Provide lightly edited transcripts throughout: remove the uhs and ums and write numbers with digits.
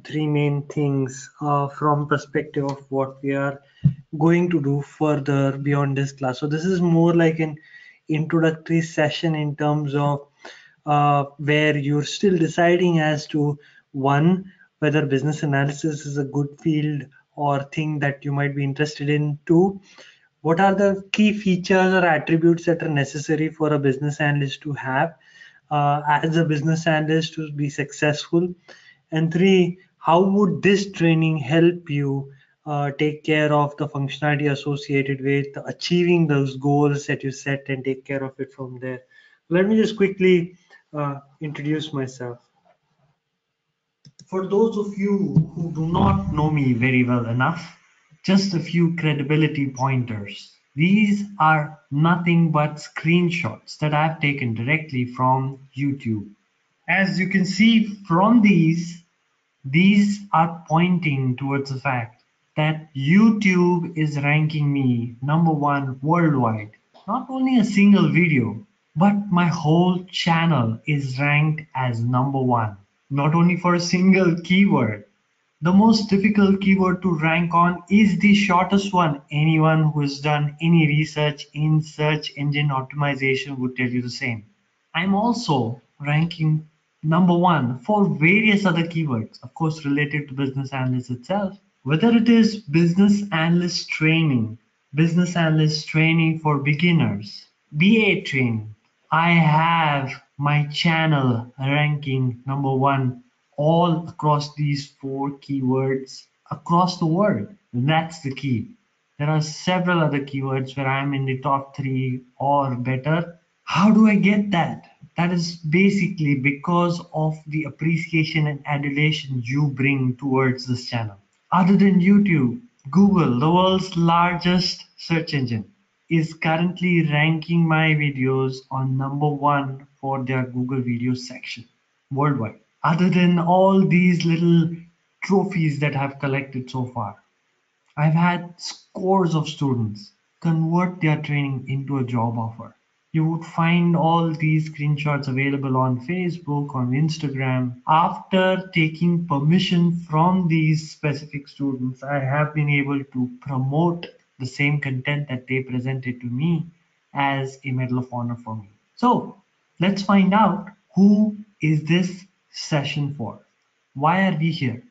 three main things from perspective of what we are going to do further beyond this class. So this is more like an introductory session in terms of where you're still deciding as to one, whether business analysis is a good field or thing that you might be interested in. Two, what are the key features or attributes that are necessary for a business analyst to have as a business analyst to be successful? And three, how would this training help you take care of the functionality associated with achieving those goals that you set and take care of it from there? Let me just quickly introduce myself. For those of you who do not know me very well enough, just a few credibility pointers. These are nothing but screenshots that I've taken directly from YouTube. As you can see from these are pointing towards the fact that YouTube is ranking me #1 worldwide. Not only a single video, but my whole channel is ranked as #1. Not only for a single keyword. The most difficult keyword to rank on is the shortest one. Anyone who has done any research in search engine optimization would tell you the same. I'm also ranking #1 for various other keywords, of course, related to business analyst itself. Whether it is business analyst training for beginners, BA training, I have my channel ranking #1 all across these four keywords across the world. And that's the key. There are several other keywords where I'm in the top 3 or better. How do I get that? That is basically because of the appreciation and adulation you bring towards this channel. Other than YouTube, Google, the world's largest search engine, is currently ranking my videos on #1 for their Google Videos section worldwide. Other than all these little trophies that I've collected so far, I've had scores of students convert their training into a job offer. You would find all these screenshots available on Facebook, on Instagram. After taking permission from these specific students, I have been able to promote the same content that they presented to me as a Medal of Honor for me. So let's find out, who is this session for? Why are we here?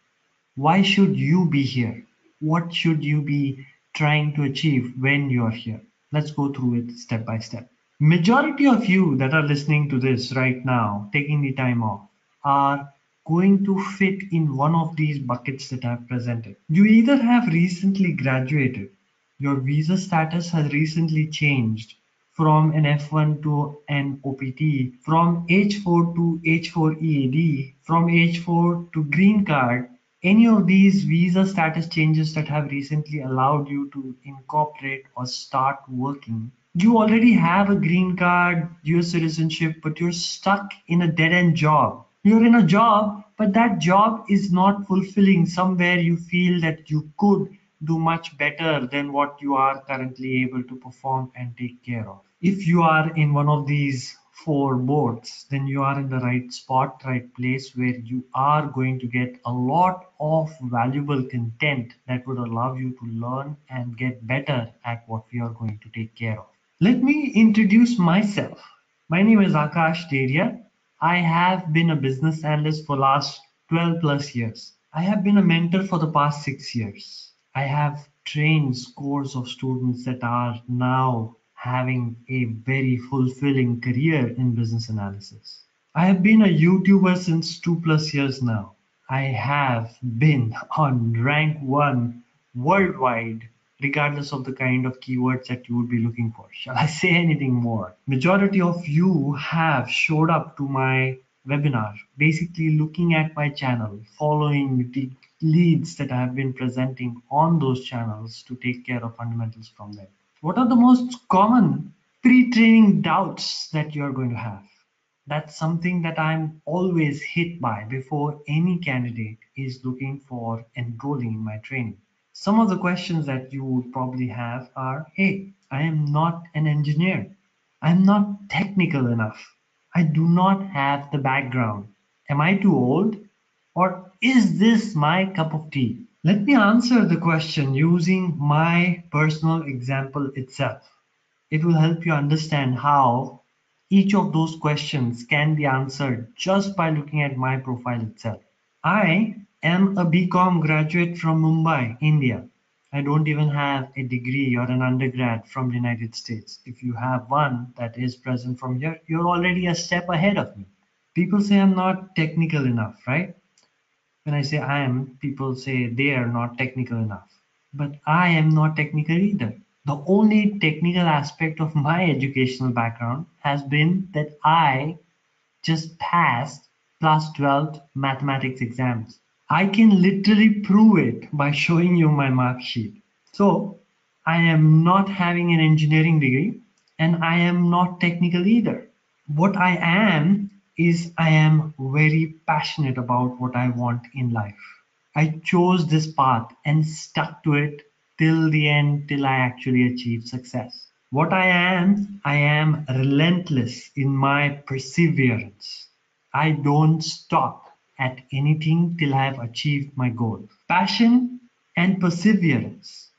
Why should you be here? What should you be trying to achieve when you're here? Let's go through it step by step. Majority of you that are listening to this right now, taking the time off, are going to fit in one of these buckets that I've presented. You either have recently graduated, your visa status has recently changed from an F1 to an OPT, from H4 to H4 EAD, from H4 to green card. Any of these visa status changes that have recently allowed you to incorporate or start working. You already have a green card, US citizenship, but you're stuck in a dead-end job. You're in a job, but that job is not fulfilling. Somewhere you feel that you could do much better than what you are currently able to perform and take care of. If you are in one of these four boats, then you are in the right spot, right place, where you are going to get a lot of valuable content that would allow you to learn and get better at what we are going to take care of. Let me introduce myself. My name is Akash Dedhia. I have been a business analyst for last 12 plus years. I have been a mentor for the past 6 years. I have trained scores of students that are now having a very fulfilling career in business analysis. I have been a YouTuber since 2 plus years now. I have been on rank 1 worldwide, regardless of the kind of keywords that you would be looking for. Shall I say anything more? Majority of you have showed up to my webinar, basically looking at my channel, following the leads that I have been presenting on those channels to take care of fundamentals from them. What are the most common pre-training doubts that you're going to have? That's something that I'm always hit by before any candidate is looking for enrolling in my training. Some of the questions that you would probably have are, hey, I am not an engineer. I'm not technical enough. I do not have the background. Am I too old? Or is this my cup of tea? Let me answer the question using my personal example itself. It will help you understand how each of those questions can be answered just by looking at my profile itself. I am a BCom graduate from Mumbai, India. I don't even have a degree or an undergrad from the United States. If you have one that is present from here, you're already a step ahead of me. People say I'm not technical enough, right? When I say I am, people say they are not technical enough. But I am not technical either. The only technical aspect of my educational background has been that I just passed class 12th mathematics exams. I can literally prove it by showing you my mark sheet. So I am not having an engineering degree and I am not technical either. What I am is I am very passionate about what I want in life. I chose this path and stuck to it till the end, till I actually achieved success. What I am relentless in my perseverance. I don't stop at anything till I have achieved my goal. Passion and perseverance.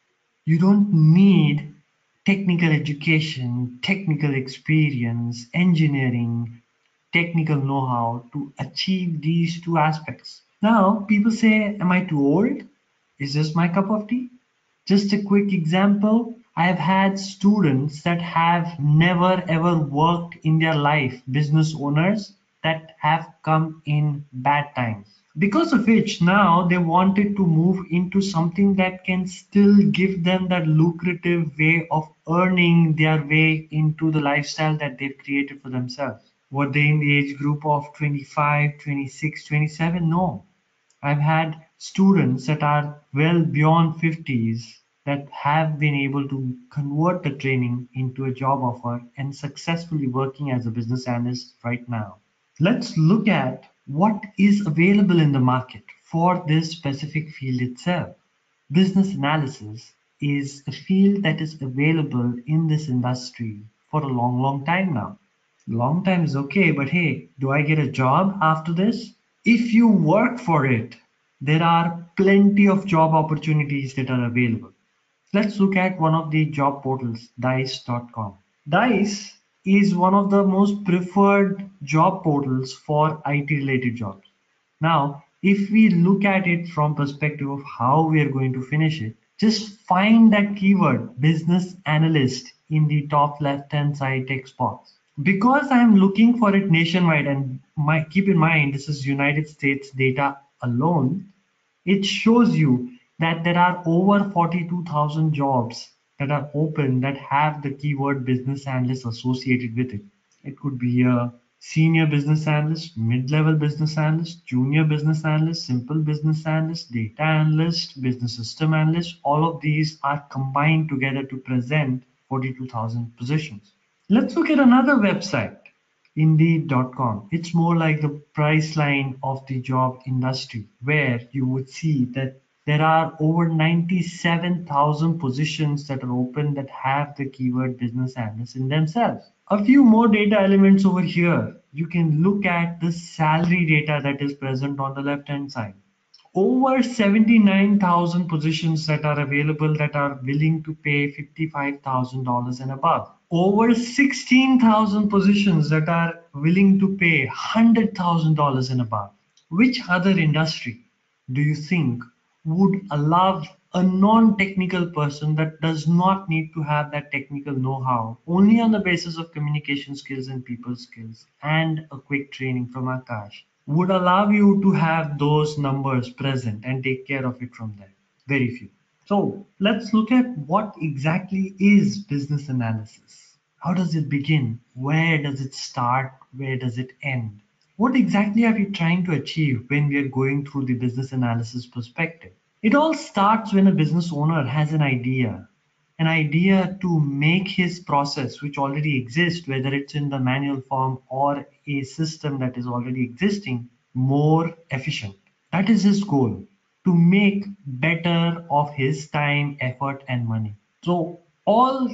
You don't need technical education, technical experience, engineering, technical know-how to achieve these two aspects. Now, people say, am I too old? Is this my cup of tea? Just a quick example, I have had students that have never ever worked in their life, business owners that have come in bad times. Because of which now they wanted to move into something that can still give them that lucrative way of earning their way into the lifestyle that they've created for themselves. Were they in the age group of 25, 26, 27? No. I've had students that are well beyond 50s that have been able to convert the training into a job offer and successfully working as a business analyst right now. Let's look at what is available in the market for this specific field itself. Business analysis is a field that is available in this industry for a long, long time now. Long time is okay, but hey, do I get a job after this? If you work for it, there are plenty of job opportunities that are available. Let's look at one of the job portals, Dice.com. Dice is one of the most preferred job portals for IT related jobs. Now, if we look at it from perspective of how we are going to finish it, just find that keyword business analyst in the top left hand side text box. Because I'm looking for it nationwide and keep in mind this is United States data alone, it shows you that there are over 42,000 jobs that are open that have the keyword business analyst associated with it. It could be a senior business analyst, mid-level business analyst, junior business analyst, simple business analyst, data analyst, business system analyst. All of these are combined together to present 42,000 positions. Let's look at another website, Indeed.com. It's more like the price line of the job industry, where you would see that there are over 97,000 positions that are open that have the keyword business analyst in themselves. A few more data elements over here. You can look at the salary data that is present on the left hand side. Over 79,000 positions that are available that are willing to pay $55,000 and above. Over 16,000 positions that are willing to pay $100,000 and above. Which other industry do you think would allow a non-technical person that does not need to have that technical know-how only on the basis of communication skills and people skills and a quick training from Akash would allow you to have those numbers present and take care of it from there? Very few. So let's look at what exactly is business analysis. How does it begin? Where does it start? Where does it end? What exactly are we trying to achieve when we are going through the business analysis perspective? It all starts when a business owner has an idea to make his process, which already exists, whether it's in the manual form or a system that is already existing, more efficient. That is his goal, to make better of his time, effort, and money. So, all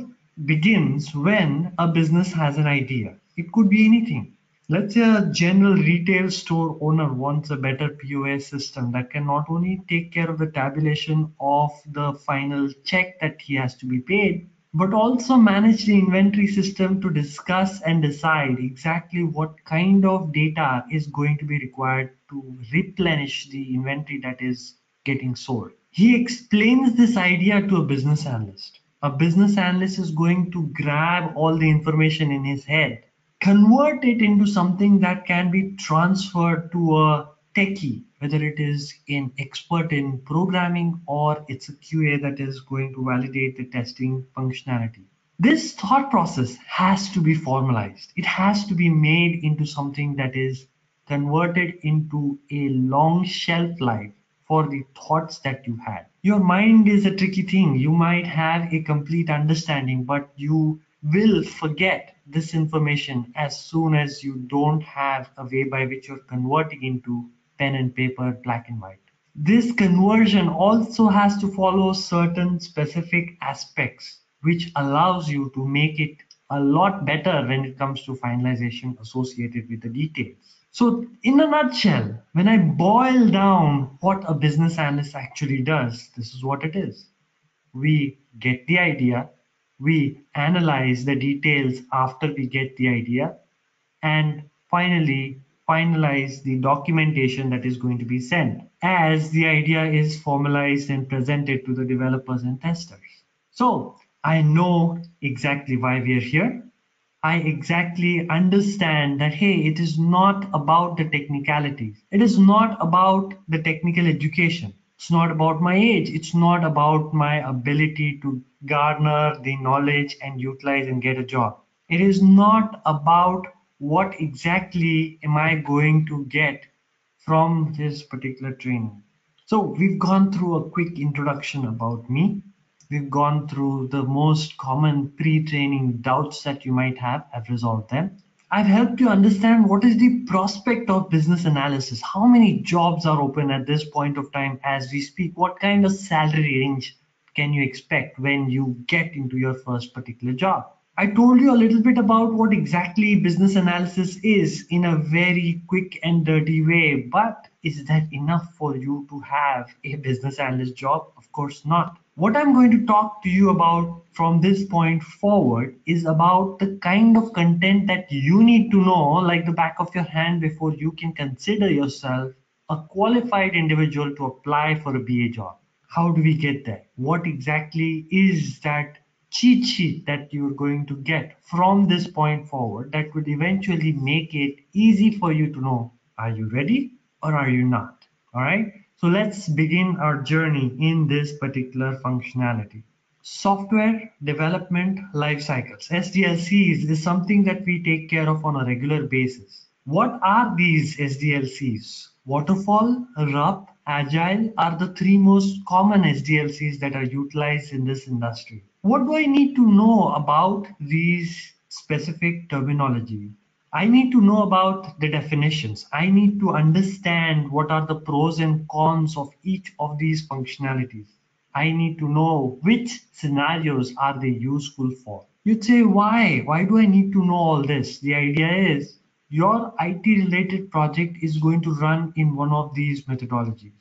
begins when a business has an idea. It could be anything. Let's say a general retail store owner wants a better POS system that can not only take care of the tabulation of the final check that he has to be paid, but also manage the inventory system to discuss and decide exactly what kind of data is going to be required to replenish the inventory that is getting sold. He explains this idea to a business analyst. A business analyst is going to grab all the information in his head, convert it into something that can be transferred to a techie, whether it is an expert in programming or it's a QA that is going to validate the testing functionality. This thought process has to be formalized. It has to be made into something that is converted into a long shelf life for the thoughts that you had. Your mind is a tricky thing. You might have a complete understanding, but you will forget this information as soon as you don't have a way by which you're converting into pen and paper, black and white. This conversion also has to follow certain specific aspects, which allows you to make it a lot better when it comes to finalization associated with the details. So, in a nutshell, when I boil down what a business analyst actually does, this is what it is. We get the idea, we analyze the details after we get the idea, and finally finalize the documentation that is going to be sent as the idea is formalized and presented to the developers and testers. So I know exactly why we are here. I exactly understand that, hey, it is not about the technicalities. It is not about the technical education. It's not about my age. It's not about my ability to garner the knowledge and utilize and get a job. It is not about what exactly am I going to get from this particular training. So we've gone through a quick introduction about me. We've gone through the most common pre-training doubts that you might have. I've resolved them. I've helped you understand what is the prospect of business analysis. How many jobs are open at this point of time as we speak? What kind of salary range can you expect when you get into your first particular job? I told you a little bit about what exactly business analysis is in a very quick and dirty way, but is that enough for you to have a business analyst job? Of course not. What I'm going to talk to you about from this point forward is about the kind of content that you need to know like the back of your hand before you can consider yourself a qualified individual to apply for a BA job. How do we get there? What exactly is that cheat sheet that you're going to get from this point forward that would eventually make it easy for you to know, are you ready or are you not? All right. So let's begin our journey in this particular functionality. Software development life cycles, SDLCs, is something that we take care of on a regular basis. What are these SDLCs? Waterfall, RUP, Agile are the three most common SDLCs that are utilized in this industry. What do I need to know about these specific terminology? I need to know about the definitions. I need to understand what are the pros and cons of each of these functionalities. I need to know which scenarios are they useful for. You'd say, why? Why do I need to know all this? The idea is your IT related project is going to run in one of these methodologies.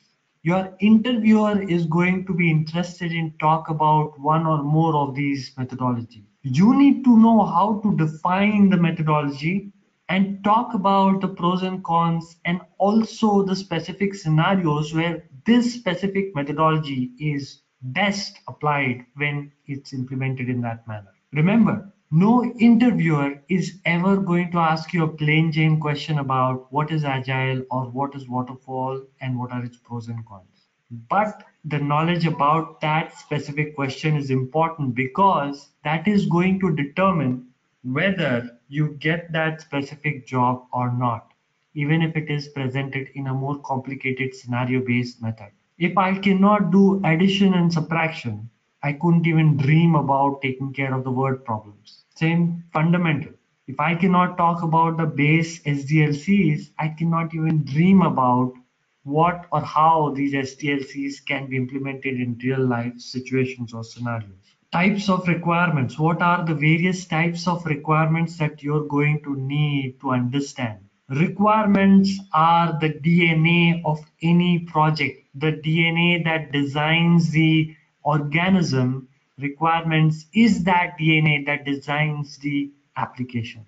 Your interviewer is going to be interested in talk about one or more of these methodologies. You need to know how to define the methodology and talk about the pros and cons and also the specific scenarios where this specific methodology is best applied when it's implemented in that manner. Remember, no interviewer is ever going to ask you a plain Jane question about what is agile or what is waterfall and what are its pros and cons. But the knowledge about that specific question is important because that is going to determine whether you get that specific job or not, even if it is presented in a more complicated scenario based method. If I cannot do addition and subtraction, I couldn't even dream about taking care of the word problems. Same fundamental. If I cannot talk about the base SDLCs, I cannot even dream about what or how these SDLCs can be implemented in real life situations or scenarios. Types of requirements. What are the various types of requirements that you're going to need to understand? Requirements are the DNA of any project, the DNA that designs the organism. Requirements is that DNA that designs the application.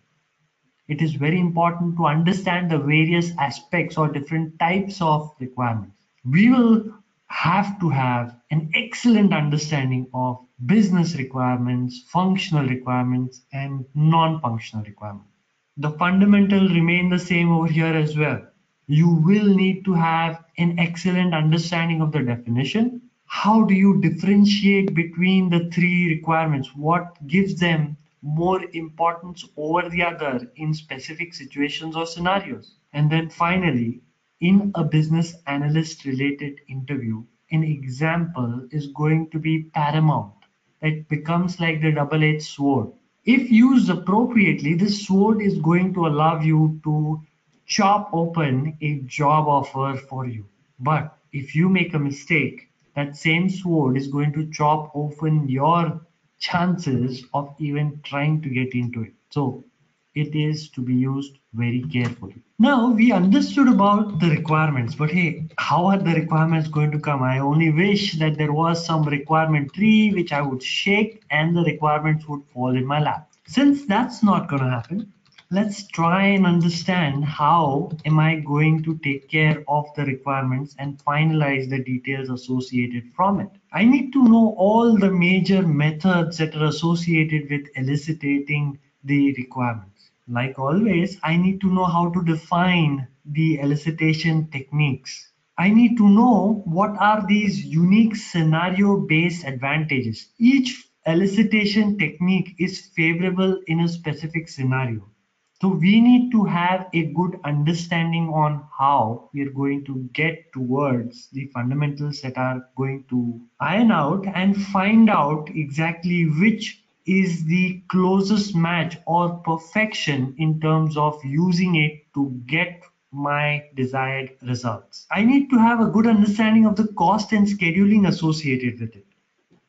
It is very important to understand the various aspects or different types of requirements. We will have to have an excellent understanding of business requirements, functional requirements, and non-functional requirements. The fundamental remain the same over here as well. You will need to have an excellent understanding of the definition. How do you differentiate between the three requirements? What gives them more importance over the other in specific situations or scenarios? And then finally, in a business analyst related interview, an example is going to be paramount. It becomes like the double-edged sword. If used appropriately, this sword is going to allow you to chop open a job offer for you. But if you make a mistake, that same sword is going to chop open your chances of even trying to get into it. So it is to be used very carefully. Now we understood about the requirements, but hey, how are the requirements going to come? I only wish that there was some requirement tree which I would shake and the requirements would fall in my lap. Since that's not going to happen, let's try and understand how am I going to take care of the requirements and finalize the details associated from it. I need to know all the major methods that are associated with eliciting the requirements. Like always, I need to know how to define the elicitation techniques. I need to know what are these unique scenario-based advantages. Each elicitation technique is favorable in a specific scenario. So we need to have a good understanding on how we are going to get towards the fundamentals that are going to iron out and find out exactly which is the closest match or perfection in terms of using it to get my desired results. I need to have a good understanding of the cost and scheduling associated with it.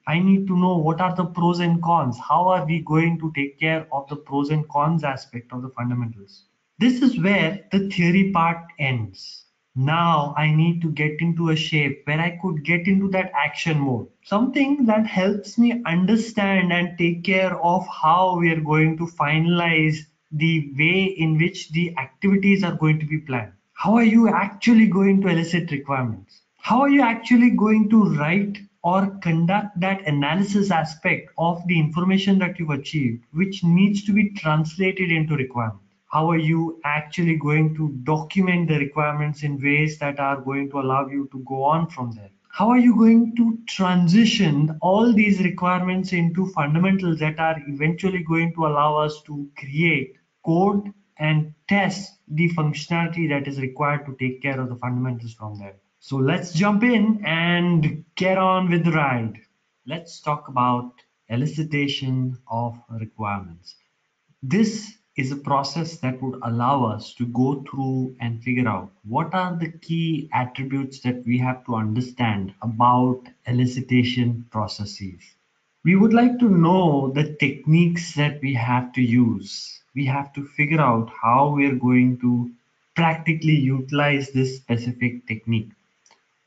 I need to know what are the pros and cons. How are we going to take care of the pros and cons aspect of the fundamentals? This is where the theory part ends. Now I need to get into a shape where I could get into that action mode. Something that helps me understand and take care of how we are going to finalize the way in which the activities are going to be planned. How are you actually going to elicit requirements? How are you actually going to write or conduct that analysis aspect of the information that you've achieved, which needs to be translated into requirements? How are you actually going to document the requirements in ways that are going to allow you to go on from there? How are you going to transition all these requirements into fundamentals that are eventually going to allow us to create code and test the functionality that is required to take care of the fundamentals from there? So let's jump in and get on with the ride. Let's talk about elicitation of requirements. This is a process that would allow us to go through and figure out what are the key attributes that we have to understand about elicitation processes. We would like to know the techniques that we have to use. We have to figure out how we are going to practically utilize this specific technique.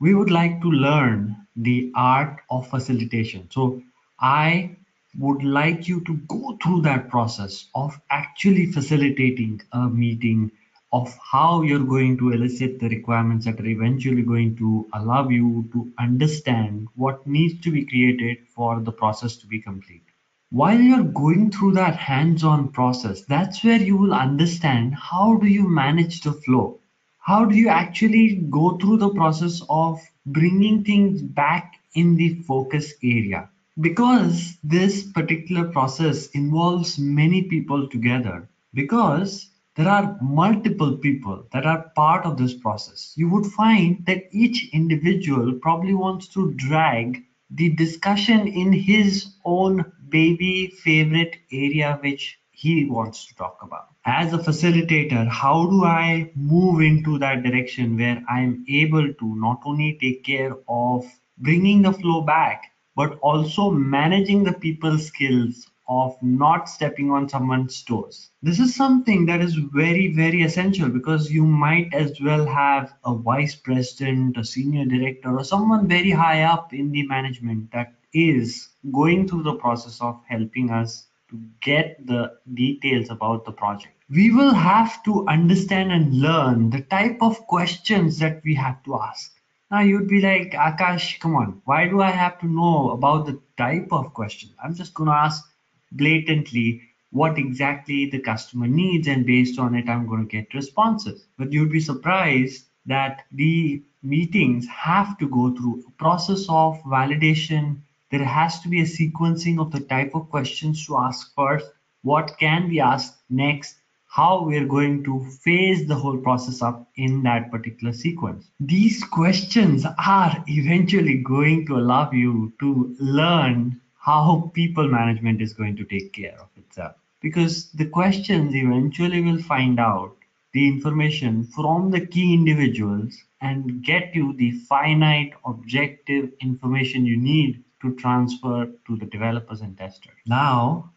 We would like to learn the art of facilitation. So I would like you to go through that process of actually facilitating a meeting, of how you're going to elicit the requirements that are eventually going to allow you to understand what needs to be created for the process to be complete. While you're going through that hands-on process, that's where you will understand how do you manage the flow. How do you actually go through the process of bringing things back in the focus area? Because this particular process involves many people together, because there are multiple people that are part of this process, you would find that each individual probably wants to drag the discussion in his own baby favorite area which he wants to talk about. As a facilitator, how do I move into that direction where I'm able to not only take care of bringing the flow back, but also managing the people skills of not stepping on someone's toes. This is something that is very, very essential because you might as well have a vice president, a senior director, or someone very high up in the management that is going through the process of helping us to get the details about the project. We will have to understand and learn the type of questions that we have to ask. Now you'd be like, Akash, come on, why do I have to know about the type of question? I'm just going to ask blatantly what exactly the customer needs, and based on it, I'm going to get responses. But you'd be surprised that the meetings have to go through a process of validation. There has to be a sequencing of the type of questions to ask first, what can be asked next, how we're going to phase the whole process up in that particular sequence. These questions are eventually going to allow you to learn how people management is going to take care of itself. Because the questions eventually will find out the information from the key individuals and get you the finite objective information you need to transfer to the developers and testers. Now,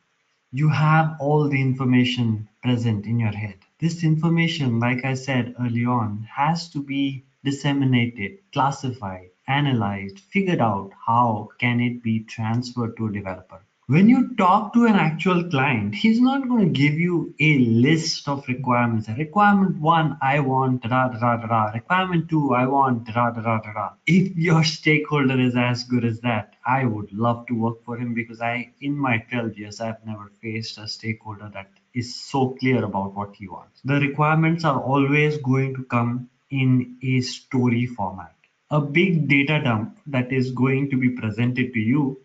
you have all the information present in your head. This information, like I said early on, has to be disseminated, classified, analyzed, figured out how can it be transferred to a developer. When you talk to an actual client, he's not going to give you a list of requirements. Requirement one, I want da da da da. Requirement two, I want da da da da. If your stakeholder is as good as that, I would love to work for him because in my 12 years, I've never faced a stakeholder that is so clear about what he wants. The requirements are always going to come in a story format, a big data dump that is going to be presented to you,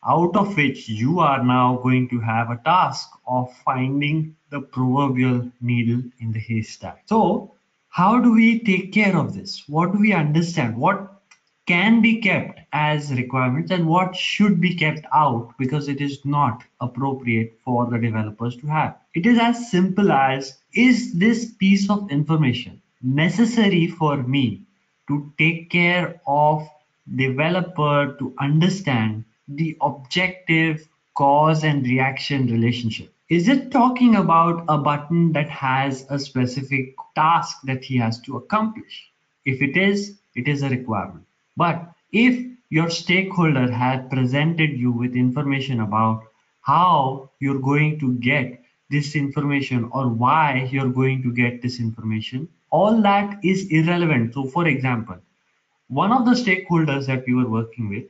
out of which you are now going to have a task of finding the proverbial needle in the haystack. So, how do we take care of this? What do we understand? What can be kept as requirements and what should be kept out because it is not appropriate for the developers to have? It is as simple as, is this piece of information necessary for me to take care of developer to understand the objective cause and reaction relationship? Is it talking about a button that has a specific task that he has to accomplish? If it is a requirement. But if your stakeholder had presented you with information about how you're going to get this information or why you're going to get this information, all that is irrelevant. So, for example, one of the stakeholders that we were working with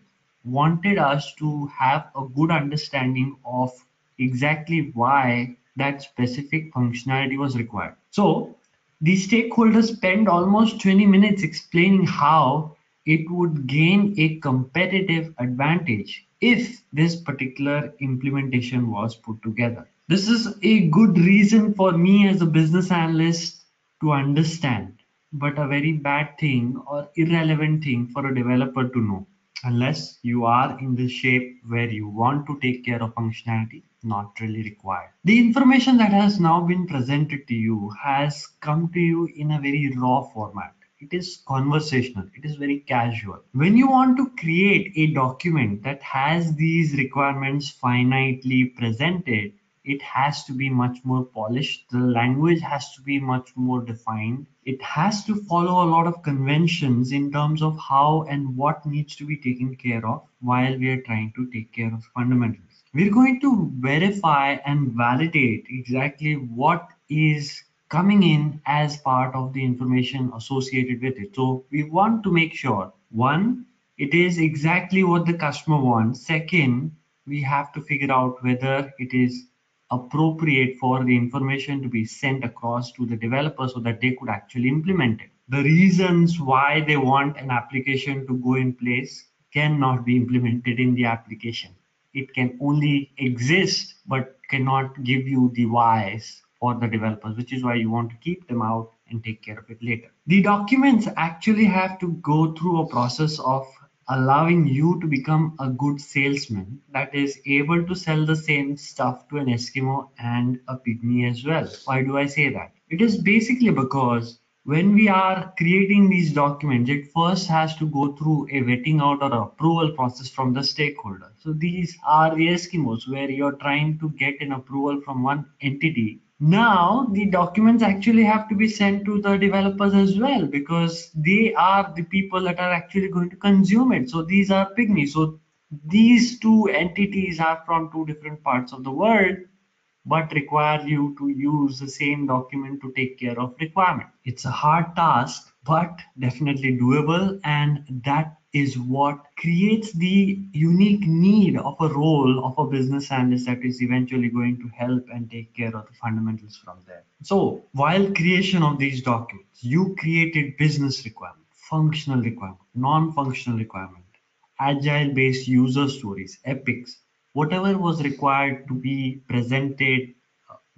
wanted us to have a good understanding of exactly why that specific functionality was required. So the stakeholders spent almost 20 minutes explaining how it would gain a competitive advantage if this particular implementation was put together. This is a good reason for me as a business analyst to understand, but a very bad thing or irrelevant thing for a developer to know, unless you are in the shape where you want to take care of functionality not really required. The information that has now been presented to you has come to you in a very raw format. It is conversational, it is very casual. When you want to create a document that has these requirements finitely presented, it has to be much more polished. The language has to be much more defined. It has to follow a lot of conventions in terms of how and what needs to be taken care of while we are trying to take care of fundamentals. We're going to verify and validate exactly what is coming in as part of the information associated with it. So we want to make sure, one, it is exactly what the customer wants. Second, we have to figure out whether it is appropriate for the information to be sent across to the developer so that they could actually implement it. The reasons why they want an application to go in place cannot be implemented in the application. It can only exist but cannot give you the whys for the developers, which is why you want to keep them out and take care of it later. The documents actually have to go through a process of allowing you to become a good salesman that is able to sell the same stuff to an Eskimo and a pygmy as well. Why do I say that? It is basically because when we are creating these documents, it first has to go through a vetting out or approval process from the stakeholder. So these are the Eskimos where you're trying to get an approval from one entity. Now the documents actually have to be sent to the developers as well, because they are the people that are actually going to consume it. So these are pygmies. So these two entities are from two different parts of the world, but require you to use the same document to take care of requirement. It's a hard task, but definitely doable, and that is what creates the unique need of a role of a business analyst that is eventually going to help and take care of the fundamentals from there. So while creation of these documents, you created business requirement, functional requirement, non-functional requirement, agile based user stories, epics, whatever was required to be presented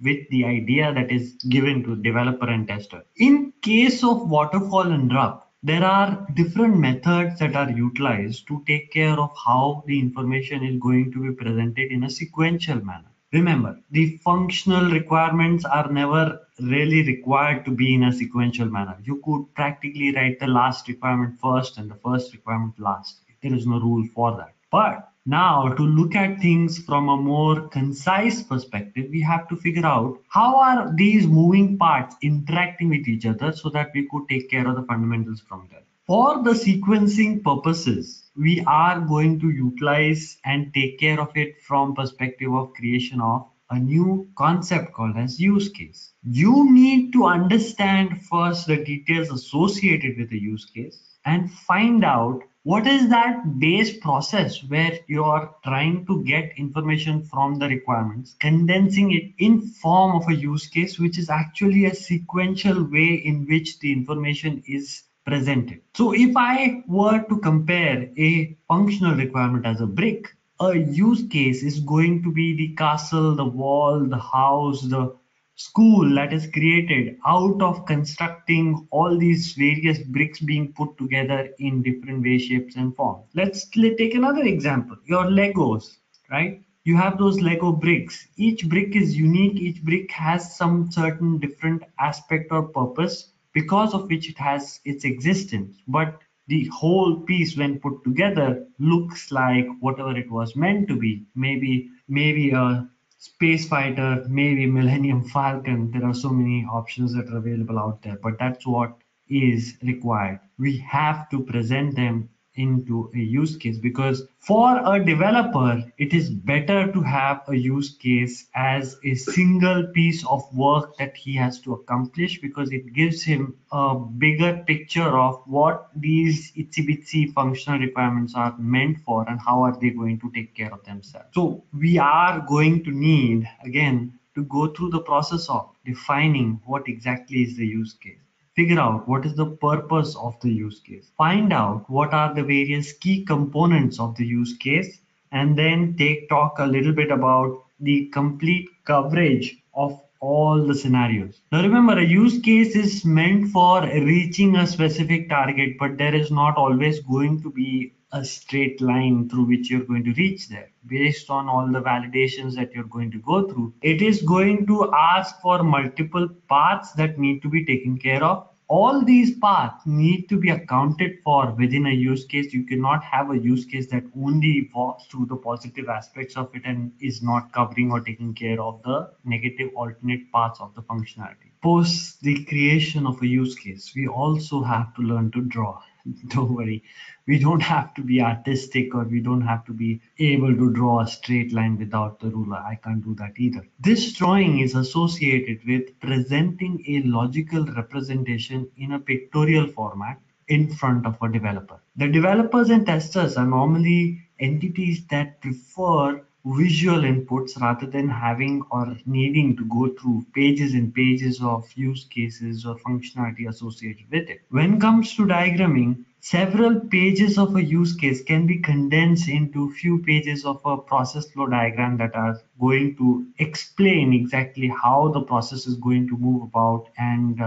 with the idea that is given to developer and tester. In case of waterfall and RUP, there are different methods that are utilized to take care of how the information is going to be presented in a sequential manner. Remember, the functional requirements are never really required to be in a sequential manner. You could practically write the last requirement first and the first requirement last. There is no rule for that. But now, to look at things from a more concise perspective, we have to figure out how are these moving parts interacting with each other so that we could take care of the fundamentals from there. For the sequencing purposes, we are going to utilize and take care of it from perspective of creation of a new concept called as use case. You need to understand first the details associated with the use case and find out what is that base process where you're trying to get information from the requirements, condensing it in form of a use case, which is actually a sequential way in which the information is presented. So if I were to compare a functional requirement as a brick, a use case is going to be the castle, the wall, the house, the school that is created out of constructing all these various bricks being put together in different ways, shapes, and forms. Let's take another example. Your Legos, right? You have those Lego bricks. Each brick is unique. Each brick has some certain different aspect or purpose because of which it has its existence. But the whole piece, when put together, looks like whatever it was meant to be. Maybe a space fighter, maybe Millennium Falcon. There are so many options that are available out there, but that's what is required. We have to present them into a use case, because for a developer it is better to have a use case as a single piece of work that he has to accomplish, because it gives him a bigger picture of what these itsy bitsy functional requirements are meant for and how are they going to take care of themselves. So we are going to need again to go through the process of defining what exactly is the use case, figure out what is the purpose of the use case, find out what are the various key components of the use case, and then talk a little bit about the complete coverage of all the scenarios. Now remember, a use case is meant for reaching a specific target, but there is not always going to be a straight line through which you're going to reach there. Based on all the validations that you're going to go through, it is going to ask for multiple paths that need to be taken care of. All these paths need to be accounted for within a use case. You cannot have a use case that only walks through the positive aspects of it and is not covering or taking care of the negative alternate parts of the functionality. Post the creation of a use case, we also have to learn to draw. Don't worry, we don't have to be artistic, or we don't have to be able to draw a straight line without the ruler. I can't do that either. This drawing is associated with presenting a logical representation in a pictorial format in front of a developer. The developers and testers are normally entities that prefer visual inputs rather than having or needing to go through pages and pages of use cases or functionality associated with it. When it comes to diagramming, several pages of a use case can be condensed into few pages of a process flow diagram that are going to explain exactly how the process is going to move about and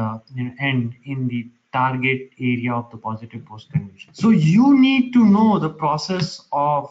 end in the target area of the positive post condition. So you need to know the process of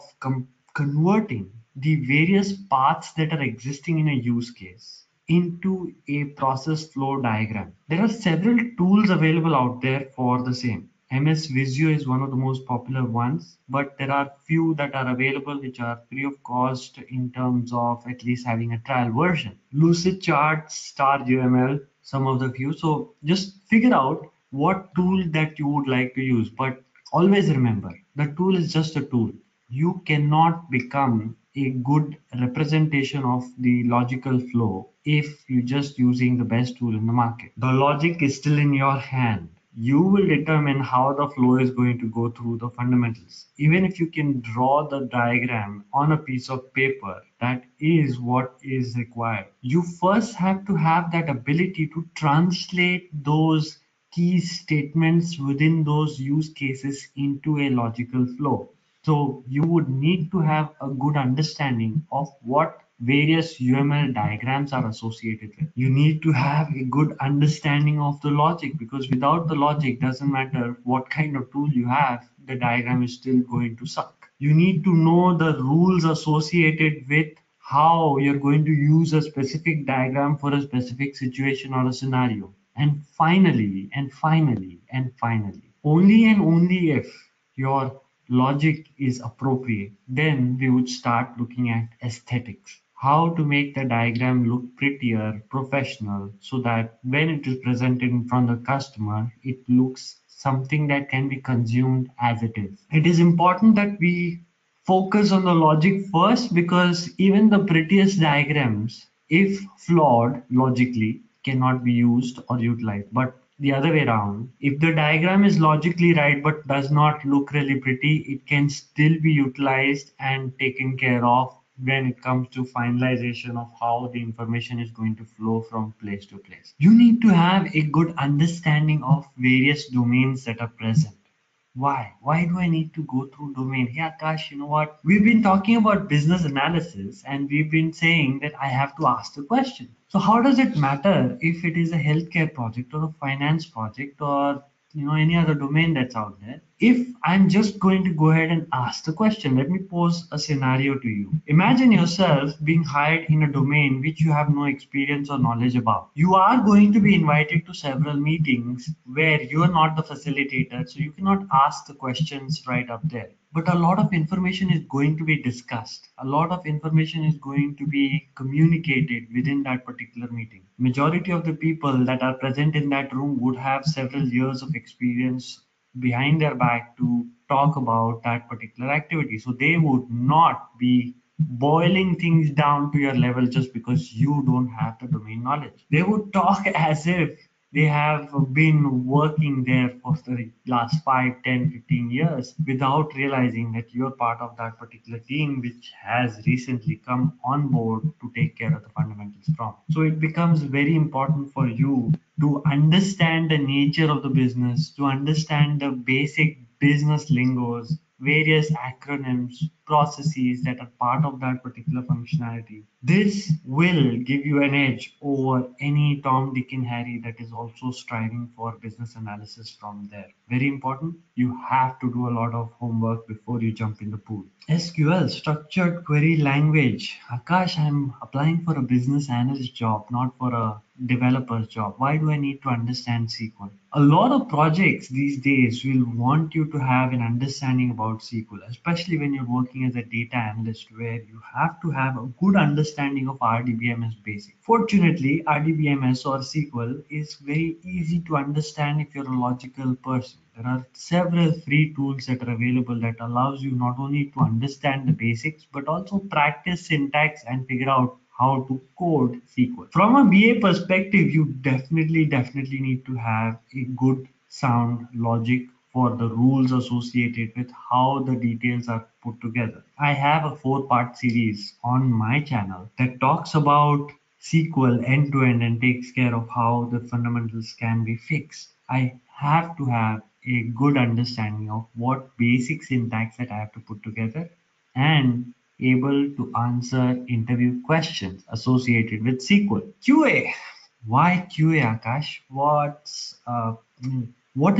converting the various paths that are existing in a use case into a process flow diagram. There are several tools available out there for the same. MS Visio is one of the most popular ones, but there are few that are available which are free of cost in terms of at least having a trial version. Lucid Charts, Star UML, some of the few. So just figure out what tool that you would like to use. But always remember, the tool is just a tool. You cannot become a good representation of the logical flow if you're just using the best tool in the market. The logic is still in your hand. You will determine how the flow is going to go through the fundamentals. Even if you can draw the diagram on a piece of paper, that is what is required. You first have to have that ability to translate those key statements within those use cases into a logical flow. So you would need to have a good understanding of what various UML diagrams are associated with. You need to have a good understanding of the logic, because without the logic, doesn't matter what kind of tool you have, the diagram is still going to suck. You need to know the rules associated with how you're going to use a specific diagram for a specific situation or a scenario. And finally, only and only if your logic is appropriate, then we would start looking at aesthetics. How to make the diagram look prettier, professional, so that when it is presented in front of the customer, it looks something that can be consumed as it is. It is important that we focus on the logic first, because even the prettiest diagrams, if flawed logically, cannot be used or utilized. But the other way around, if the diagram is logically right but does not look really pretty, it can still be utilized and taken care of when it comes to finalization of how the information is going to flow from place to place. You need to have a good understanding of various domains that are present. Why? Why do I need to go through domain? Hey Akash, you know what? We've been talking about business analysis and we've been saying that I have to ask the question. So how does it matter if it is a healthcare project or a finance project or any other domain that's out there? If I'm just going to go ahead and ask the question, let me pose a scenario to you. Imagine yourself being hired in a domain which you have no experience or knowledge about. You are going to be invited to several meetings where you are not the facilitator, so you cannot ask the questions right up there. But a lot of information is going to be discussed. A lot of information is going to be communicated within that particular meeting. Majority of the people that are present in that room would have several years of experience behind their back to talk about that particular activity. So they would not be boiling things down to your level just because you don't have the domain knowledge. They would talk as if they have been working there for the last 5, 10, 15 years without realizing that you're part of that particular team which has recently come on board to take care of the fundamentals from. So it becomes very important for you to understand the nature of the business, to understand the basic business lingos, various acronyms, processes that are part of that particular functionality. This will give you an edge over any Tom, Dick, and Harry that is also striving for business analysis from there. Very important. You have to do a lot of homework before you jump in the pool. SQL, structured query language. Akash, I'm applying for a business analyst job, not for a developer's job. Why do I need to understand SQL? A lot of projects these days will want you to have an understanding about SQL, especially when you're working as a data analyst, where you have to have a good understanding of RDBMS basic. Fortunately, RDBMS or SQL is very easy to understand if you're a logical person. There are several free tools that are available that allows you not only to understand the basics, but also practice syntax and figure out how to code SQL. From a BA perspective, you definitely need to have a good sound logic for the rules associated with how the details are put together. I have a 4-part series on my channel that talks about SQL end to end and takes care of how the fundamentals can be fixed. I have to have a good understanding of what basic syntax that I have to put together and able to answer interview questions associated with SQL. QA. Why QA, Akash? What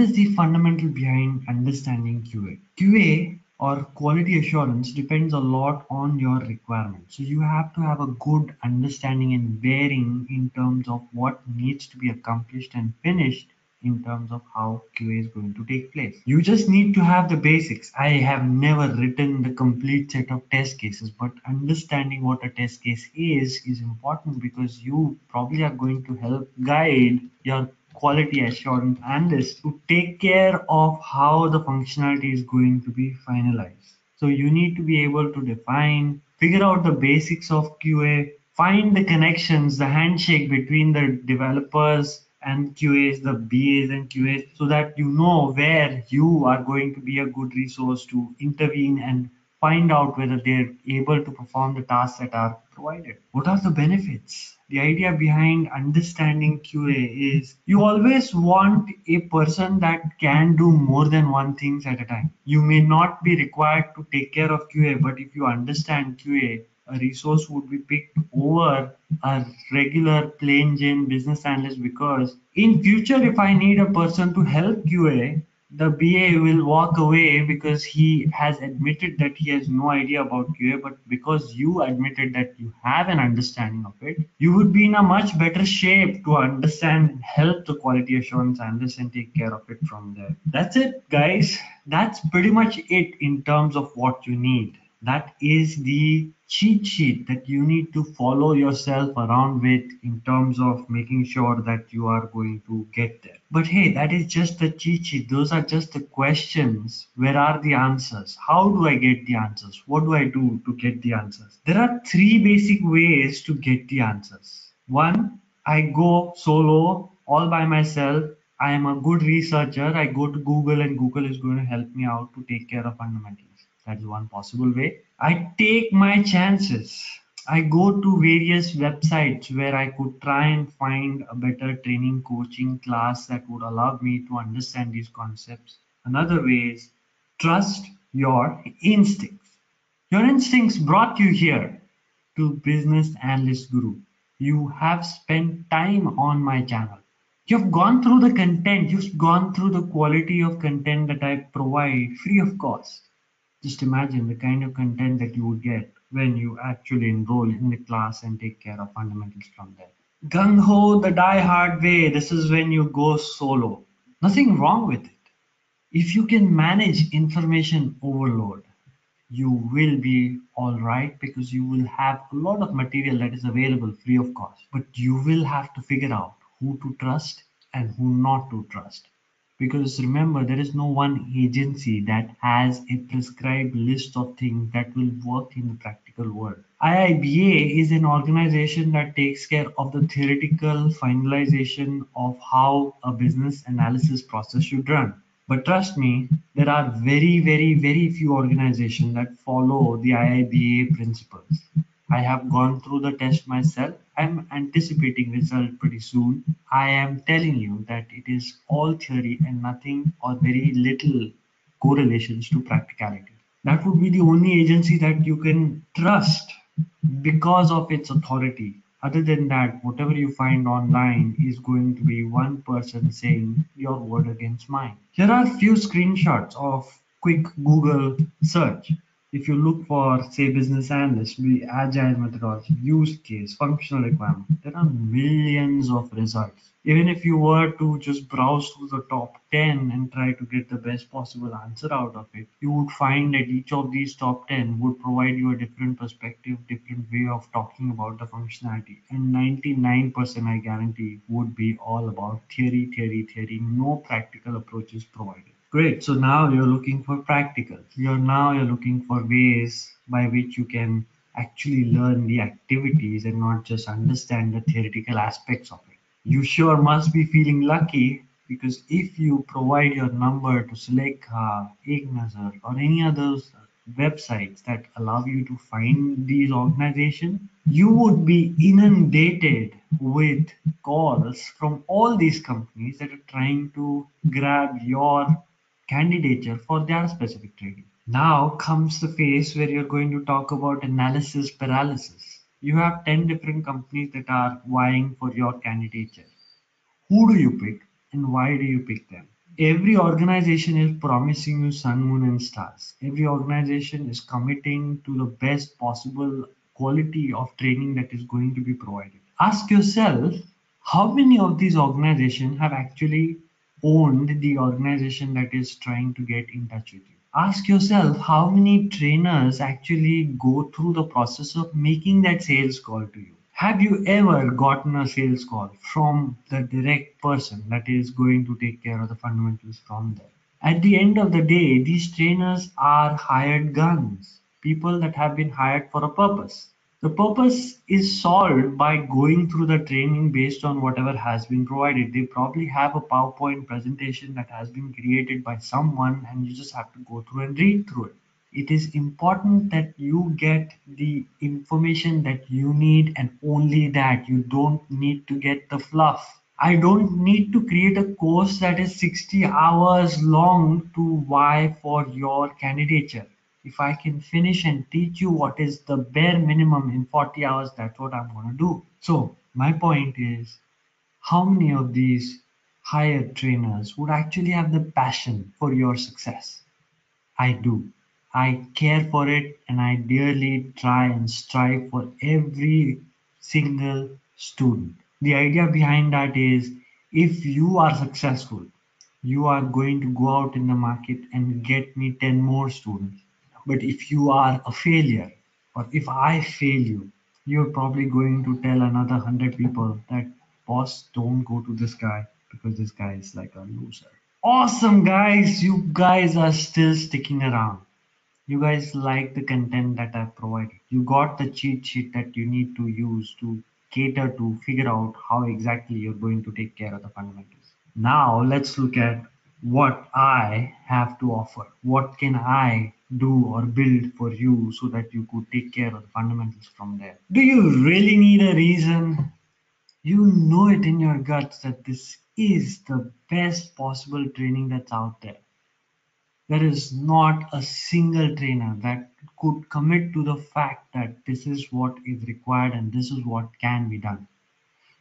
is the fundamental behind understanding QA? QA or quality assurance depends a lot on your requirements. So you have to have a good understanding and bearing in terms of what needs to be accomplished and finished in terms of how QA is going to take place. You just need to have the basics. I have never written the complete set of test cases, but understanding what a test case is important because you probably are going to help guide your quality assurance analyst to take care of how the functionality is going to be finalized. So you need to be able to define, figure out the basics of QA, find the connections, the handshake between the developers and QAs, the BAs and QAs, so that you know where you are going to be a good resource to intervene and find out whether they're able to perform the tasks that are provided. What are the benefits? The idea behind understanding QA is you always want a person that can do more than one thing at a time. You may not be required to take care of QA, but if you understand QA, a resource would be picked over a regular plain Jane business analyst because in future if I need a person to help QA, the BA will walk away because he has admitted that he has no idea about QA, but because you admitted that you have an understanding of it, you would be in a much better shape to understand and help the quality assurance analyst and take care of it from there. That's it, guys. That's pretty much it in terms of what you need. That is the cheat sheet that you need to follow yourself around with in terms of making sure that you are going to get there. But hey, that is just the cheat sheet. Those are just the questions. Where are the answers? How do I get the answers? What do I do to get the answers? There are three basic ways to get the answers. One, I go solo all by myself. I am a good researcher. I go to Google and Google is going to help me out to take care of fundamentals. That is one possible way. I take my chances. I go to various websites where I could try and find a better training coaching class that would allow me to understand these concepts. Another way is trust your instincts. Your instincts brought you here to Business Analyst Guru. You have spent time on my channel. You've gone through the content, you've gone through the quality of content that I provide free of cost. Just imagine the kind of content that you would get when you actually enroll in the class and take care of fundamentals from there. Gung ho, the die hard way. This is when you go solo. Nothing wrong with it. If you can manage information overload, you will be all right because you will have a lot of material that is available free of cost. But you will have to figure out who to trust and who not to trust. Because remember, there is no one agency that has a prescribed list of things that will work in the practical world. IIBA is an organization that takes care of the theoretical finalization of how a business analysis process should run. But trust me, there are very, very, very few organizations that follow the IIBA principles. I have gone through the test myself. I'm anticipating result pretty soon. I am telling you that it is all theory and nothing or very little correlations to practicality. That would be the only agency that you can trust because of its authority. Other than that, whatever you find online is going to be one person saying your word against mine. Here are a few screenshots of quick Google search. If you look for, say, business analyst, the agile methodology, use case, functional requirement, there are millions of results. Even if you were to just browse through the top 10 and try to get the best possible answer out of it, you would find that each of these top 10 would provide you a different perspective, different way of talking about the functionality. And 99% I guarantee would be all about theory, theory, theory, no practical approaches provided. Great. So now you're looking for practical. You're looking for ways by which you can actually learn the activities and not just understand the theoretical aspects of it. You sure must be feeling lucky because if you provide your number to Selekha, Ignazar, or any other websites that allow you to find these organizations, you would be inundated with calls from all these companies that are trying to grab your candidature for their specific training. Now comes the phase where you're going to talk about analysis paralysis. You have 10 different companies that are vying for your candidature. Who do you pick and why do you pick them? Every organization is promising you sun, moon, and stars. Every organization is committing to the best possible quality of training that is going to be provided. Ask yourself, how many of these organizations have actually owned the organization that is trying to get in touch with you? Ask yourself, how many trainers actually go through the process of making that sales call to you? Have you ever gotten a sales call from the direct person that is going to take care of the fundamentals from there? At the end of the day, these trainers are hired guns, people that have been hired for a purpose. The purpose is solved by going through the training based on whatever has been provided. They probably have a PowerPoint presentation that has been created by someone, and you just have to go through and read through it. It is important that you get the information that you need and only that. You don't need to get the fluff. I don't need to create a course that is 60 hours long to vie for your candidature. If I can finish and teach you what is the bare minimum in 40 hours, that's what I'm going to do. So, my point is, how many of these hired trainers would actually have the passion for your success? I do. I care for it and I dearly try and strive for every single student. The idea behind that is, if you are successful, you are going to go out in the market and get me 10 more students. But if you are a failure, or if I fail you, you're probably going to tell another 100 people that, boss, don't go to this guy because this guy is like a loser. Awesome, guys. You guys are still sticking around. You guys like the content that I've provided. You got the cheat sheet that you need to use to cater to figure out how exactly you're going to take care of the fundamentals. Now, let's look at what I have to offer. What can I do or build for you so that you could take care of the fundamentals from there? Do you really need a reason? You know it in your guts that this is the best possible training that's out there. There is not a single trainer that could commit to the fact that this is what is required and this is what can be done.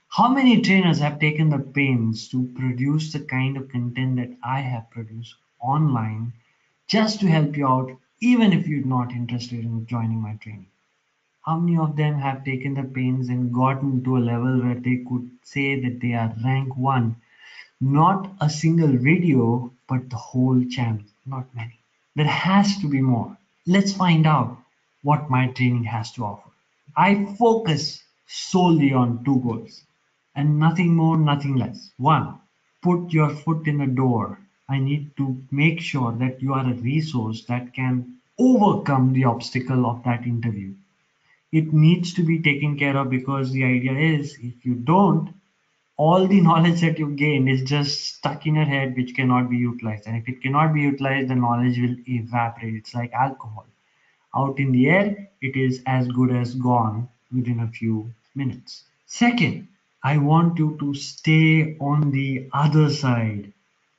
How many trainers have taken the pains to produce the kind of content that I have produced online just to help you out, even if you're not interested in joining my training? How many of them have taken the pains and gotten to a level where they could say that they are rank one? Not a single video, but the whole channel. Not many. There has to be more. Let's find out what my training has to offer. I focus solely on two goals and nothing more, nothing less. One, put your foot in the door. I need to make sure that you are a resource that can overcome the obstacle of that interview. It needs to be taken care of because the idea is, if you don't, all the knowledge that you gained is just stuck in your head, which cannot be utilized. And if it cannot be utilized, the knowledge will evaporate. It's like alcohol. Out in the air, it is as good as gone within a few minutes. Second, I want you to stay on the other side,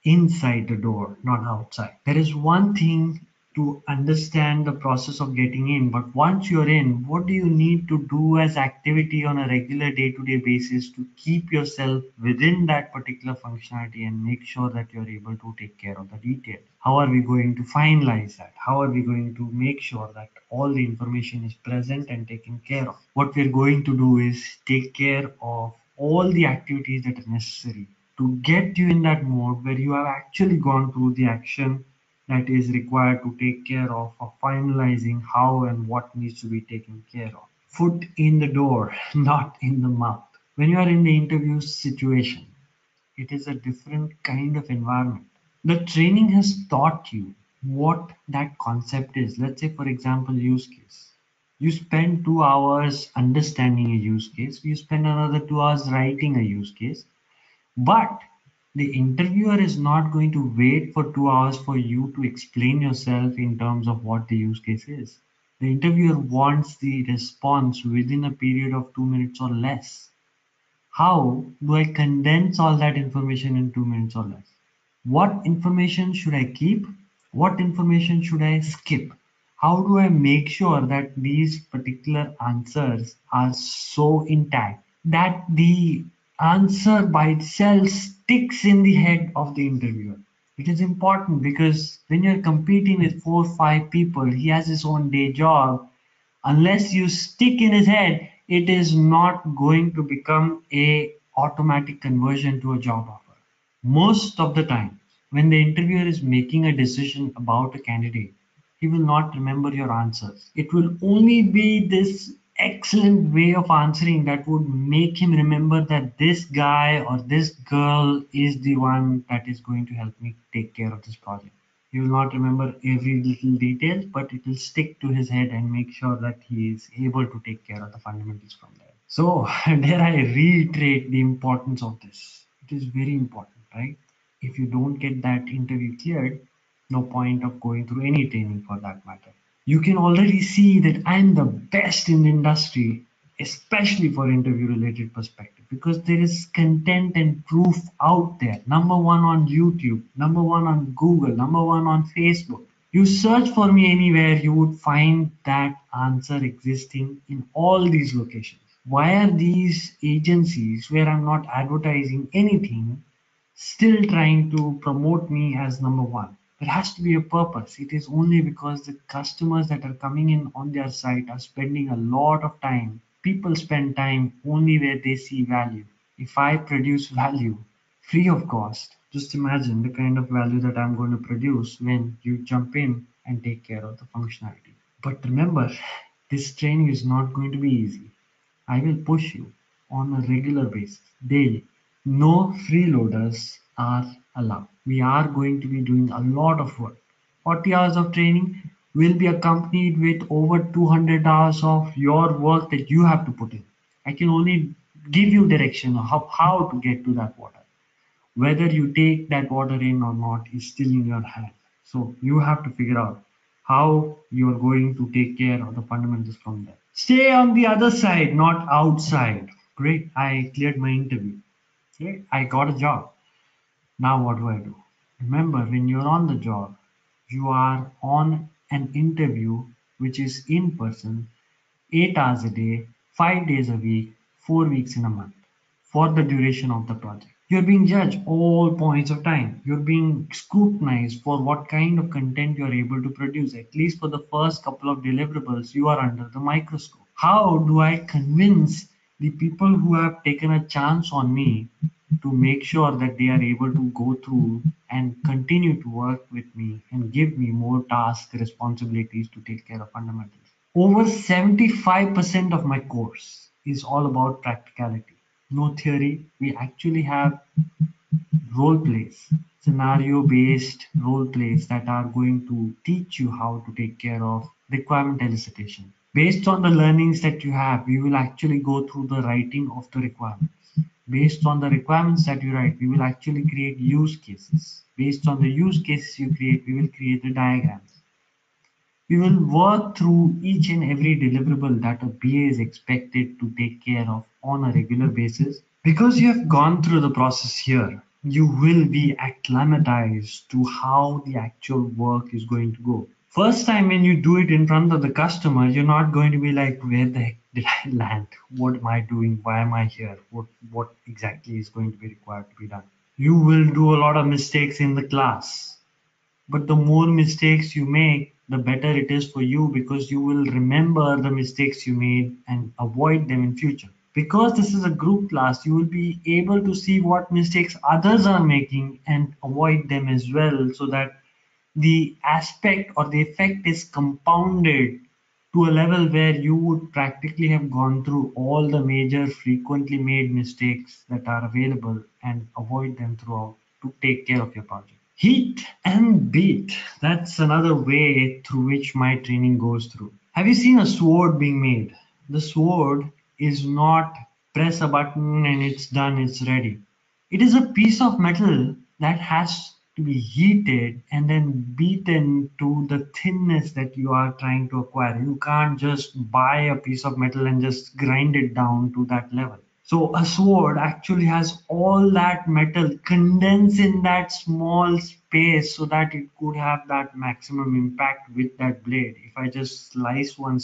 inside the door, not outside. There is one thing to understand the process of getting in, but once you're in, what do you need to do as activity on a regular day-to-day basis to keep yourself within that particular functionality and make sure that you're able to take care of the details? How are we going to finalize that? How are we going to make sure that all the information is present and taken care of? What we're going to do is take care of all the activities that are necessary to get you in that mode where you have actually gone through the action that is required to take care of finalizing how and what needs to be taken care of. Foot in the door, not in the mouth. When you are in the interview situation, it is a different kind of environment. The training has taught you what that concept is. Let's say, for example, use case. You spend 2 hours understanding a use case, you spend another 2 hours writing a use case, but the interviewer is not going to wait for 2 hours for you to explain yourself in terms of what the use case is. The interviewer wants the response within a period of 2 minutes or less. How do I condense all that information in 2 minutes or less? What information should I keep? What information should I skip? How do I make sure that these particular answers are so intact that the answer by itself sticks in the head of the interviewer? It is important because when you're competing with 4 or 5 people, he has his own day job. Unless you stick in his head, it is not going to become a automatic conversion to a job offer. Most of the time, when the interviewer is making a decision about a candidate, he will not remember your answers. It will only be this excellent way of answering that would make him remember that this guy or this girl is the one that is going to help me take care of this project. He will not remember every little detail, but it will stick to his head and make sure that he is able to take care of the fundamentals from there. So, dare I reiterate the importance of this? It is very important, right? If you don't get that interview cleared, no point of going through any training for that matter. You can already see that I'm the best in the industry, especially for interview related perspective, because there is content and proof out there. Number one on YouTube, number one on Google, number one on Facebook. You search for me anywhere, you would find that answer existing in all these locations. Why are these agencies where I'm not advertising anything still trying to promote me as number one? There has to be a purpose. It is only because the customers that are coming in on their site are spending a lot of time. People spend time only where they see value. If I produce value free of cost, just imagine the kind of value that I'm going to produce when you jump in and take care of the functionality. But remember, this training is not going to be easy. I will push you on a regular basis, daily. No freeloaders are allowed. We are going to be doing a lot of work. 40 hours of training will be accompanied with over 200 hours of your work that you have to put in. I can only give you direction of how to get to that water. Whether you take that water in or not is still in your hand. So you have to figure out how you are going to take care of the fundamentals from there. Stay on the other side, not outside. Great, I cleared my interview. Great, I got a job. Now what do I do? Remember, when you're on the job, you are on an interview which is in person, 8 hours a day, 5 days a week, 4 weeks in a month for the duration of the project. You're being judged all points of time. You're being scrutinized for what kind of content you're able to produce. At least for the first couple of deliverables, you are under the microscope. How do I convince the people who have taken a chance on me to make sure that they are able to go through and continue to work with me and give me more tasks, responsibilities to take care of fundamentals? Over 75% of my course is all about practicality. No theory. We actually have role plays, scenario based role plays that are going to teach you how to take care of requirement elicitation. Based on the learnings that you have, we will actually go through the writing of the requirements. Based on the requirements that you write, we will actually create use cases. Based on the use cases you create, we will create the diagrams. We will work through each and every deliverable that a BA is expected to take care of on a regular basis. Because you have gone through the process here, you will be acclimatized to how the actual work is going to go. First time when you do it in front of the customer, you're not going to be like, where the heck did I land? What am I doing? Why am I here? What exactly is going to be required to be done? You will do a lot of mistakes in the class, but the more mistakes you make, the better it is for you because you will remember the mistakes you made and avoid them in future. Because this is a group class, you will be able to see what mistakes others are making and avoid them as well, so that the aspect or the effect is compounded to a level where you would practically have gone through all the major frequently made mistakes that are available and avoid them throughout to take care of your project. Heat and beat. That's another way through which my training goes through. Have you seen a sword being made? The sword is not press a button and it's done, it's ready. It is a piece of metal that has to be heated and then beaten to the thinness that you are trying to acquire. You can't just buy a piece of metal and just grind it down to that level. So a sword actually has all that metal condensed in that small space so that it could have that maximum impact with that blade. If I just slice one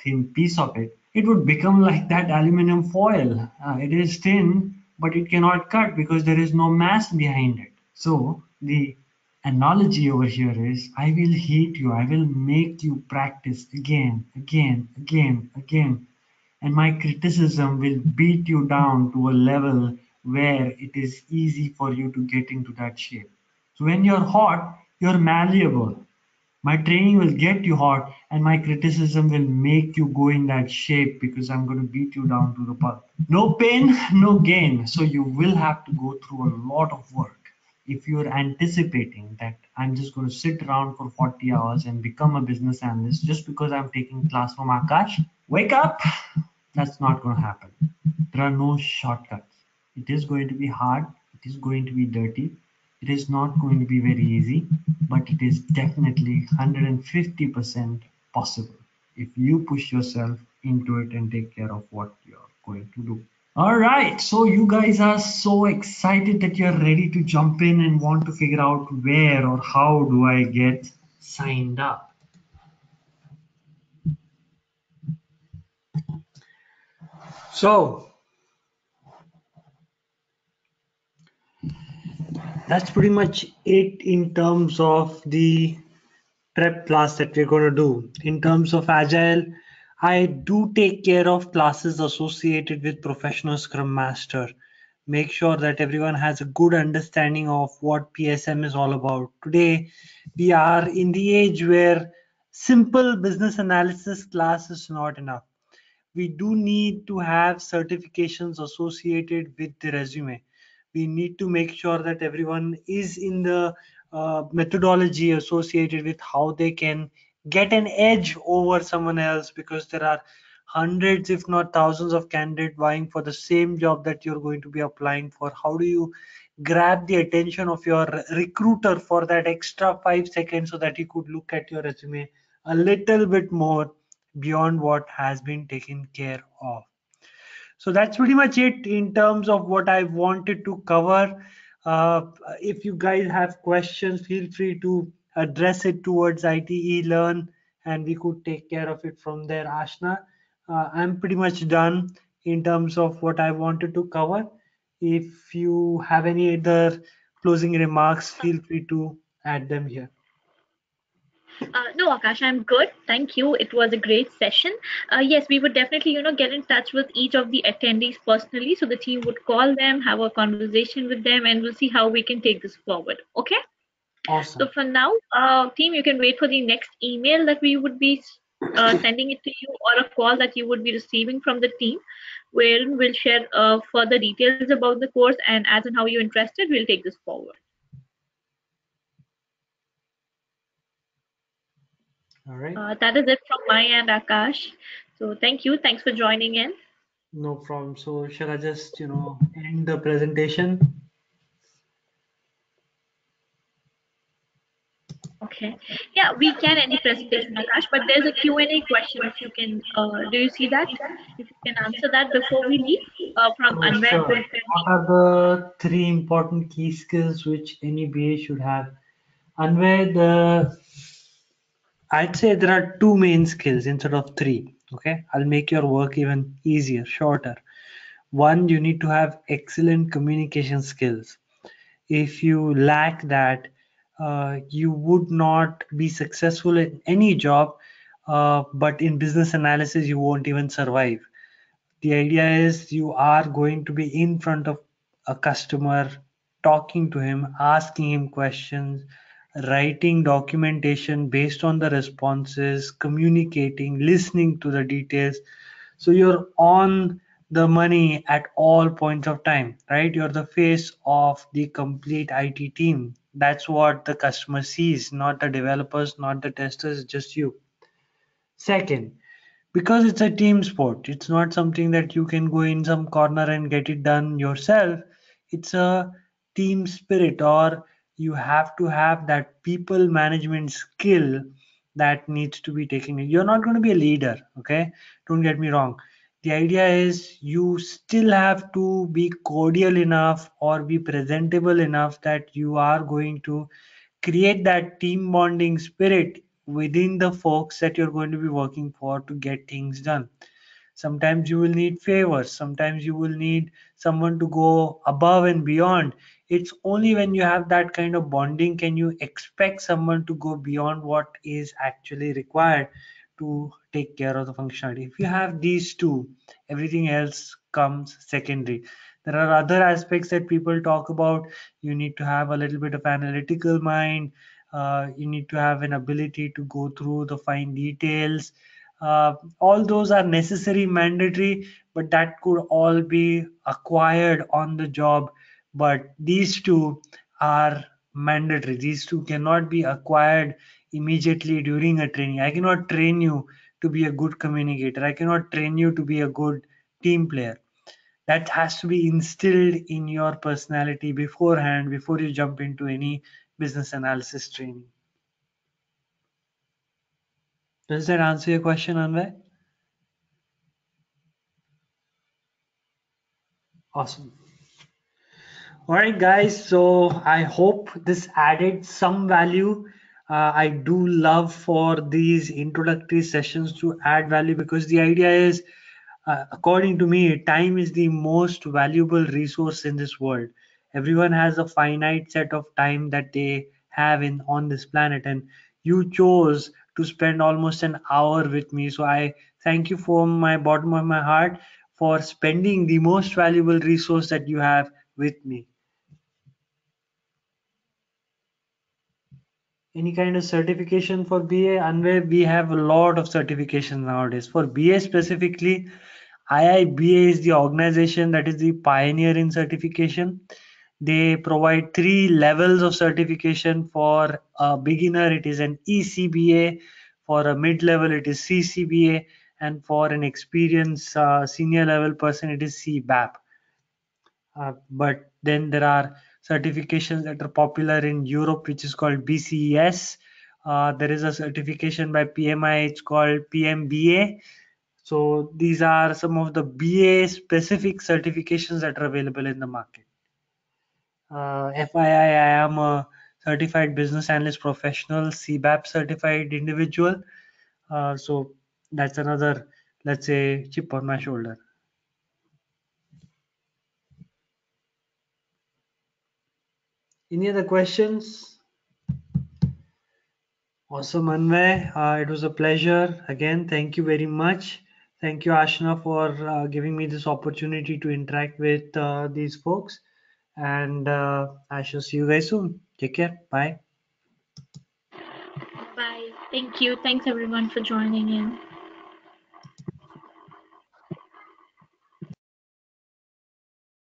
thin piece of it, it would become like that aluminum foil. It is thin, but it cannot cut because there is no mass behind it. So the analogy over here is I will hate you, I will make you practice again, again, again, again, and my criticism will beat you down to a level where it is easy for you to get into that shape. So when you're hot, you're malleable. My training will get you hot, and my criticism will make you go in that shape because I'm going to beat you down to the pulp. No pain, no gain. So you will have to go through a lot of work. If you're anticipating that I'm just going to sit around for 40 hours and become a business analyst just because I'm taking class from Akash, wake up! That's not going to happen. There are no shortcuts. It is going to be hard. It is going to be dirty. It is not going to be very easy, but it is definitely 150% possible if you push yourself into it and take care of what you're going to do. All right, so you guys are so excited that you're ready to jump in and want to figure out where or how do I get signed up. So that's pretty much it in terms of the prep class that we're going to do. In terms of Agile, I do take care of classes associated with professional Scrum Master. Make sure that everyone has a good understanding of what PSM is all about. Today, we are in the age where simple business analysis class is not enough. We do need to have certifications associated with the resume. We need to make sure that everyone is in the methodology associated with how they can get an edge over someone else, because there are hundreds if not thousands of candidates vying for the same job that you're going to be applying for. How do you grab the attention of your recruiter for that extra 5 seconds so that he could look at your resume a little bit more beyond what has been taken care of? So that's pretty much it in terms of what I wanted to cover. Uh, if you guys have questions, feel free to address it towards iTeLearn and we could take care of it from there. Ashna, I'm pretty much done in terms of what I wanted to cover. If you have any other closing remarks, feel free to add them here. No, Akash, I'm good. Thank you. It was a great session. Yes, we would definitely, get in touch with each of the attendees personally. So the team would call them, have a conversation with them, and we'll see how we can take this forward. Okay. So Awesome. for now, team, you can wait for the next email that we would be sending it to you, or a call that you would be receiving from the team, wherein we'll share further details about the course, and as and how you're interested, we'll take this forward. All right. That is it from my end, Akash. So thank you. Thanks for joining in. No problem. So shall I just, end the presentation? Okay. Yeah, we can end the presentation, Akash, but there's a Q&A question. If you can, do you see that? If you can answer that before we leave, from Oh, Anwar sure. Kulkarni. What are the three important key skills which any BA should have? And where I'd say there are two main skills instead of three. Okay, I'll make your work even easier, shorter. One, you need to have excellent communication skills. If you lack that, you would not be successful in any job, but in business analysis, you won't even survive. The idea is you are going to be in front of a customer, talking to him, asking him questions, writing documentation based on the responses, communicating, listening to the details. So you're on the money at all points of time, right? You're the face of the complete IT team. That's what the customer sees, not the developers, not the testers, just you. Second, because it's a team sport, it's not something that you can go in some corner and get it done yourself. It's a team spirit, or you have to have that people management skill that needs to be taken. You're not going to be a leader, okay? Don't get me wrong. The idea is you still have to be cordial enough or be presentable enough that you are going to create that team bonding spirit within the folks that you're going to be working for to get things done. Sometimes you will need favors. Sometimes you will need someone to go above and beyond. It's only when you have that kind of bonding can you expect someone to go beyond what is actually required to take care of the functionality. If you have these two, everything else comes secondary. There are other aspects that people talk about. You need to have a little bit of analytical mind. You need to have an ability to go through the fine details. All those are necessary, mandatory, but that could all be acquired on the job. But these two are mandatory. These two cannot be acquired immediately during a training. I cannot train you to be a good communicator. I cannot train you to be a good team player. That has to be instilled in your personality beforehand before you jump into any business analysis training. Does that answer your question, Anvay? Awesome. All right, guys. So I hope this added some value. I do love for these introductory sessions to add value because the idea is, according to me, time is the most valuable resource in this world. Everyone has a finite set of time that they have in on this planet, and you chose to spend almost an hour with me. So I thank you from my bottom of my heart for spending the most valuable resource that you have with me. Any kind of certification for BA? Anway, we have a lot of certifications nowadays. For BA specifically, IIBA is the organization that is the pioneer in certification. They provide 3 levels of certification. For a beginner, it is an ECBA. For a mid-level, it is CCBA. And for an experienced senior level person, it is CBAP. But then there are certifications that are popular in Europe, which is called BCES. There is a certification by PMI, it's called PMBA. So these are some of the BA specific certifications that are available in the market. FII, I am a certified business analyst professional, CBAP certified individual. So that's another, let's say, chip on my shoulder. Any other questions? Awesome, Anvay. It was a pleasure. Again, thank you very much. Thank you, Ashna, for giving me this opportunity to interact with these folks. And I shall see you guys soon. Take care. Bye. Bye. Thank you. Thanks everyone for joining in.